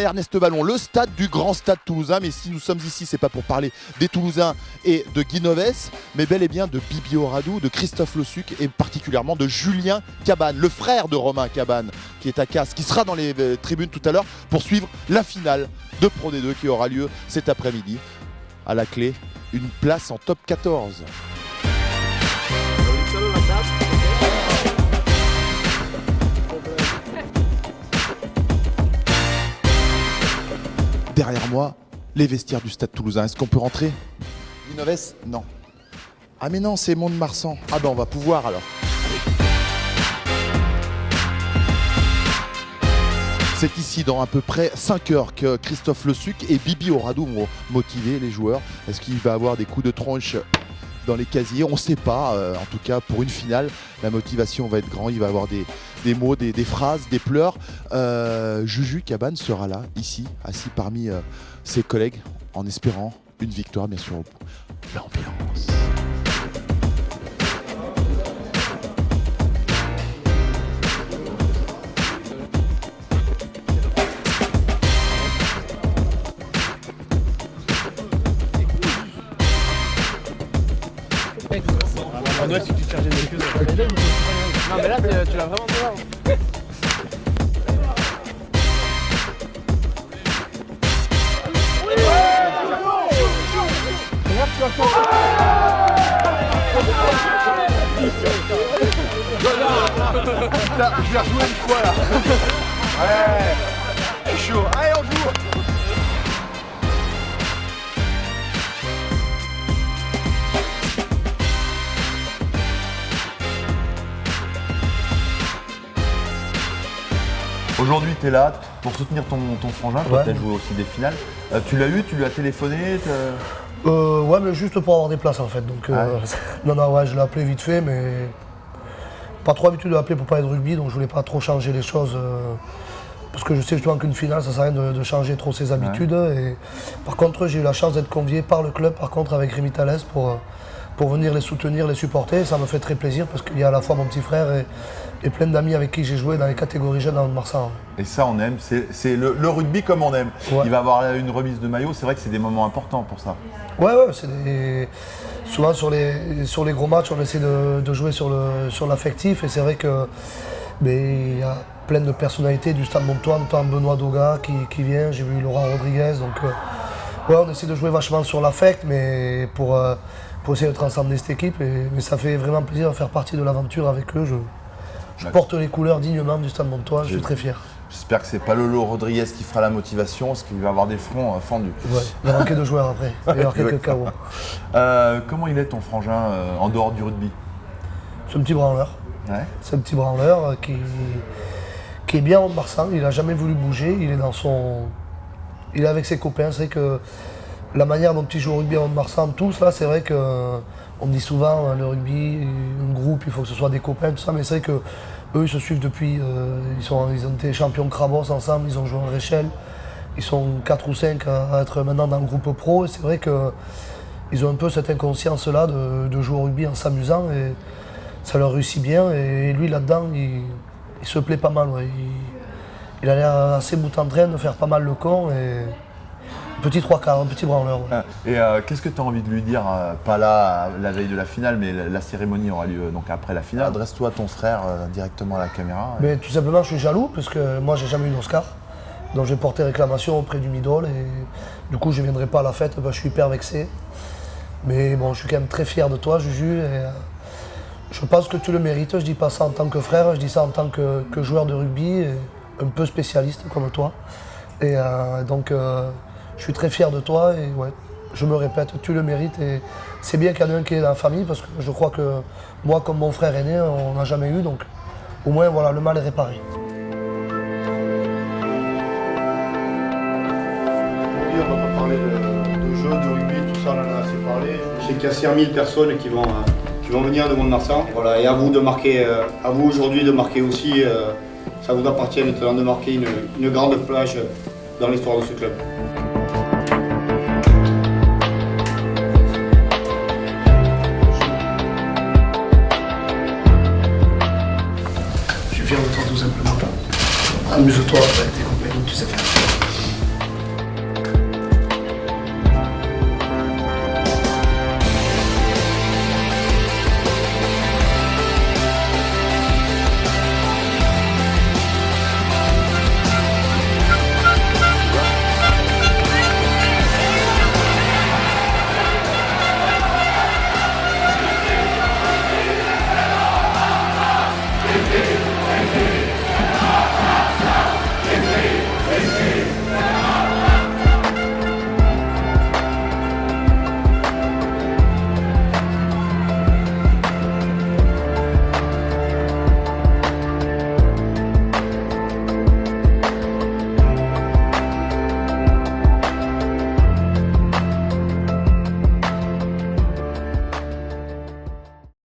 Ernest Vallon, le stade du grand stade toulousain. Mais si nous sommes ici, c'est pas pour parler des Toulousains et de Guinoves, mais bel et bien de Bibi Oradou, de Christophe Lossuc et particulièrement de Julien Cabane, le frère de Romain Cabane, qui est à Castres, qui sera dans les tribunes tout à l'heure pour suivre la finale de Pro D2 qui aura lieu cet après-midi. À la clé, une place en top 14. Derrière moi, les vestiaires du stade toulousain. Est-ce qu'on peut rentrer? Guinoves? Non. Ah mais non, c'est Mont-de-Marsan. Ah ben on va pouvoir alors. C'est ici dans à peu près 5 heures que Christophe Lossuc et Bibi Oradou vont motiver les joueurs. Est-ce qu'il va avoir des coups de tronche dans les casiers? On ne sait pas. En tout cas, pour une finale, la motivation va être grande. Il va y avoir des mots, des phrases, des pleurs. Juju Cabane sera là, ici, assis parmi ses collègues, en espérant une victoire, bien sûr. L'ambiance. Ouais, si tu te chargeais de quelque chose. Non mais là tu l'as vraiment fait là. Je vais rejouer une fois là. Ouais, c'est chaud. Allez, on joue. Aujourd'hui, tu es là pour soutenir ton frangin, toi tu as joué aussi des finales. Tu l'as eu, tu lui as téléphoné Ouais, mais juste pour avoir des places en fait. Donc, non, ouais, je l'ai appelé vite fait, mais pas trop habitué de l'appeler pour parler de rugby, donc je voulais pas trop changer les choses. Parce que je sais justement qu'une finale, ça sert à rien de changer trop ses habitudes. Et, par contre, j'ai eu la chance d'être convié par le club, par contre, avec Rémi Thalès pour venir les soutenir, les supporter. Ça me fait très plaisir parce qu'il y a à la fois mon petit frère et plein d'amis avec qui j'ai joué dans les catégories jeunes dans Marsan. Et ça, on aime. C'est le rugby comme on aime. Ouais. Il va y avoir une remise de maillot. C'est vrai que c'est des moments importants pour ça. Ouais, souvent sur les gros matchs, on essaie de jouer sur l'affectif. Et c'est vrai que il y a plein de personnalités du Stade Montois, notamment Benoît Doga qui vient. J'ai vu Laurent Rodriguez. Donc, ouais, on essaie de jouer vachement sur l'affect, mais pour essayer de transcender cette équipe. Mais ça fait vraiment plaisir de faire partie de l'aventure avec eux. Je porte les couleurs dignement du Stade Montois, je suis très fier. J'espère que c'est pas Lolo Rodriguez qui fera la motivation, parce qu'il va avoir des fronts fendus. Ouais, il va manquer de joueurs après, il va y avoir quelques KO. Comment il est ton frangin en dehors du rugby? C'est un petit branleur. Ouais. C'est un petit branleur qui est bien en Marsan, il n'a jamais voulu bouger, il est avec ses copains. C'est vrai que la manière dont ils jouent au rugby en Marsan, tous là, c'est vrai qu'on me dit souvent le rugby, un groupe, il faut que ce soit des copains, tout ça, mais c'est vrai que eux ils se suivent depuis, ils ont été champions Crabos ensemble, ils ont joué en Réchelle, ils sont 4 ou 5 à être maintenant dans le groupe pro, et c'est vrai qu'ils ont un peu cette inconscience-là de jouer au rugby en s'amusant, et ça leur réussit bien, et lui là-dedans, il se plaît pas mal, ouais. Il a l'air assez bout en train de faire pas mal le con, et petit 3/4, un petit branleur. Ouais. Et qu'est-ce que tu as envie de lui dire, pas là, la veille de la finale, mais la cérémonie aura lieu donc après la finale. Adresse-toi à ton frère directement à la caméra. Mais tout simplement, je suis jaloux, parce que moi, j'ai jamais eu d'Oscar. Donc j'ai porté réclamation auprès du Midol, et du coup, je ne viendrai pas à la fête, je suis hyper vexé. Mais bon, je suis quand même très fier de toi, Juju. Et, je pense que tu le mérites, je dis pas ça en tant que frère, je dis ça en tant que joueur de rugby, et un peu spécialiste comme toi. Et donc, je suis très fier de toi, et ouais, je me répète, tu le mérites, et c'est bien qu'il y en ait un qui est dans la famille, parce que je crois que moi, comme mon frère aîné, on n'a jamais eu, donc au moins, voilà, le mal est réparé. On va pas parler de jeu, de rugby, tout ça, on en a assez parlé. Je sais qu'il y a 5000 personnes qui vont venir de Mont-de-Marsan. Voilà, et à vous de marquer, à vous aujourd'hui de marquer aussi, ça vous appartient maintenant de marquer une grande plage dans l'histoire de ce club. Je suis fier de toi tout simplement. Amuse-toi.